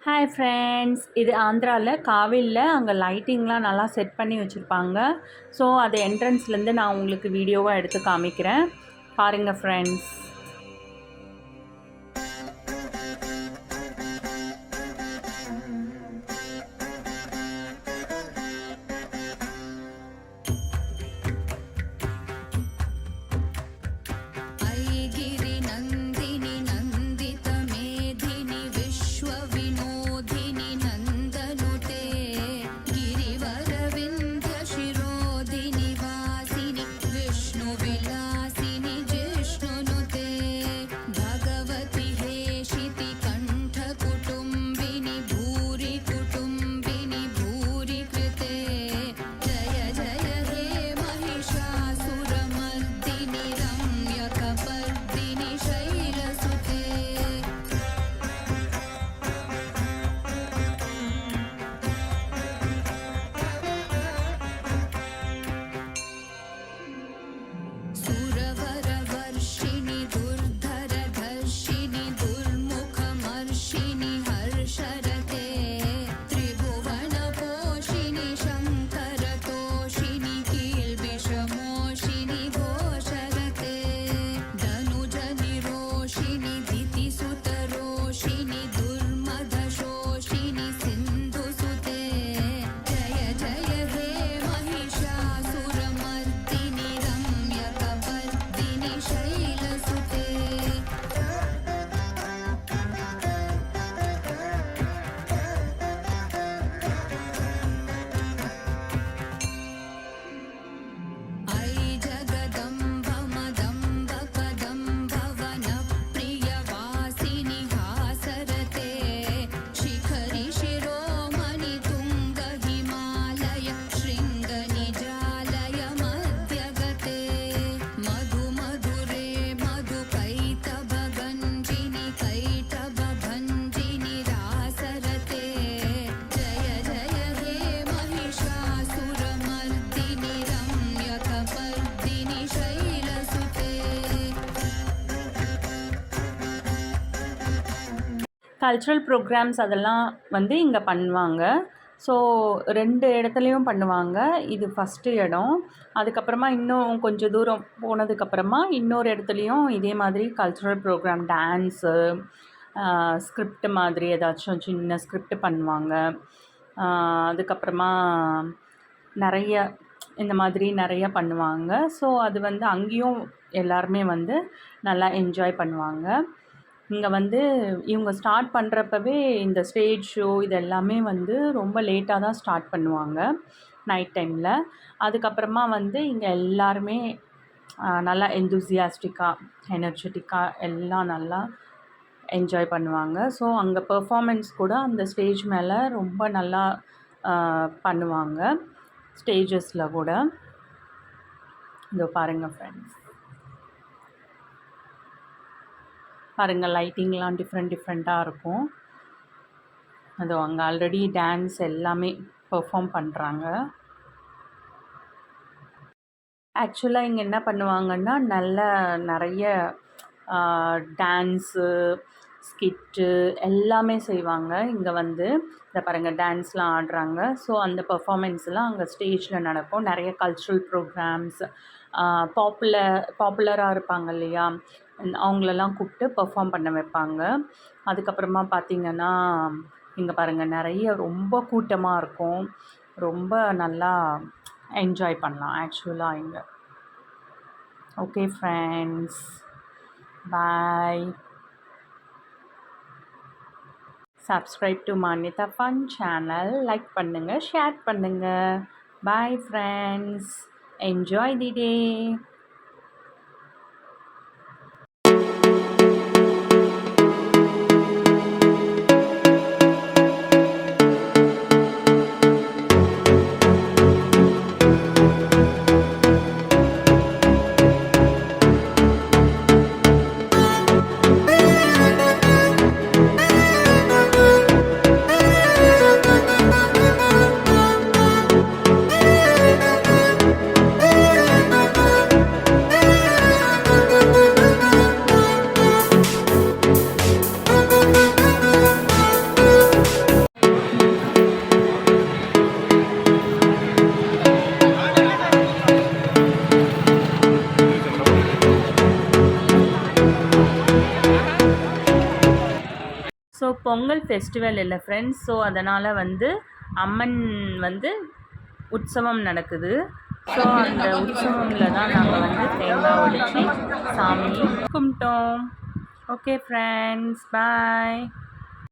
Hi friends, இது ஆந்திராவில் காவிலில் அங்கே லைட்டிங்லாம் நல்லா செட் பண்ணி வச்சுருப்பாங்க. ஸோ அது என்ட்ரன்ஸ்லேருந்து நான் உங்களுக்கு வீடியோவாக எடுத்து காமிக்கிறேன், பாருங்கள் ஃப்ரெண்ட்ஸ். கல்ச்சுரல் ப்ரோக்ராம்ஸ் அதெல்லாம் வந்து இங்கே பண்ணுவாங்க. ஸோ 2 இடத்துலையும் பண்ணுவாங்க. இது ஃபஸ்ட்டு இடம். அதுக்கப்புறமா இன்னும் கொஞ்சம் தூரம் போனதுக்கப்புறமா இன்னொரு இடத்துலையும் இதே மாதிரி கல்ச்சுரல் ப்ரோக்ராம், டான்ஸு, ஸ்கிரிப்ட் மாதிரி ஏதாச்சும் சின்ன ஸ்கிரிப்ட் பண்ணுவாங்க. அதுக்கப்புறமா நிறைய இந்த மாதிரி நிறைய பண்ணுவாங்க. ஸோ அது வந்து அங்கேயும் எல்லாருமே வந்து நல்லா என்ஜாய் பண்ணுவாங்க. இங்கே வந்து இவங்க ஸ்டார்ட் பண்ணுறப்பவே இந்த ஸ்டேஜ் ஷோ இது எல்லாமே வந்து ரொம்ப லேட்டாக தான் ஸ்டார்ட் பண்ணுவாங்க நைட் டைமில். அதுக்கப்புறமா வந்து இங்கே எல்லாருமே நல்லா எந்தூசியாஸ்டிக்காக, எனர்ஜெட்டிக்காக எல்லாம் நல்லா என்ஜாய் பண்ணுவாங்க. ஸோ அங்கே பெர்ஃபார்மன்ஸ் கூட அந்த ஸ்டேஜ் மேலே ரொம்ப நல்லா பண்ணுவாங்க, ஸ்டேஜஸில் கூட. இதோ பாருங்கள் ஃப்ரெண்ட்ஸ், பாருங்கள் லைட்டிங்லாம் டிஃப்ரெண்ட்டாக இருக்கும். அது அங்கே ஆல்ரெடி டான்ஸ் எல்லாமே பெர்ஃபார்ம் பண்ணுறாங்க. ஆக்சுவலாக இங்கே என்ன பண்ணுவாங்கன்னா நிறைய டான்ஸு, ஸ்கிட்டு எல்லாமே செய்வாங்க. இங்கே வந்து இந்த பாருங்கள் டான்ஸ்லாம் ஆடுறாங்க. ஸோ அந்த பெர்ஃபார்மன்ஸ்லாம் அங்கே ஸ்டேஜில் நடக்கும். நிறைய கல்ச்சுரல் ப்ரோக்ராம்ஸ், பாப்புலராக இருப்பாங்க இல்லையா, அவங்களெல்லாம் கூப்பிட்டு பெர்ஃபார்ம் பண்ண வைப்பாங்க. அதுக்கப்புறமா பார்த்திங்கன்னா இங்கே பாருங்கள் நிறைய ரொம்ப கூட்டமாக இருக்கும். ரொம்ப நல்லா என்ஜாய் பண்ணலாம் ஆக்சுவலாக இங்கே. Okay friends, bye. Subscribe to Manyatha fun channel. Like பண்ணுங்கள், ஷேர் பண்ணுங்கள். Bye friends, enjoy the day. Pongal festival இல்லை ஃப்ரெண்ட்ஸ். ஸோ அதனால் வந்து அம்மன் வந்து உற்சவம் நடக்குது. ஸோ அந்த உற்சவமில் தான் நாங்கள் வந்து தேங்காய் உடைச்சி சாமி கும்பிட்டோம். ஓகே ஃப்ரெண்ட்ஸ், பாய்.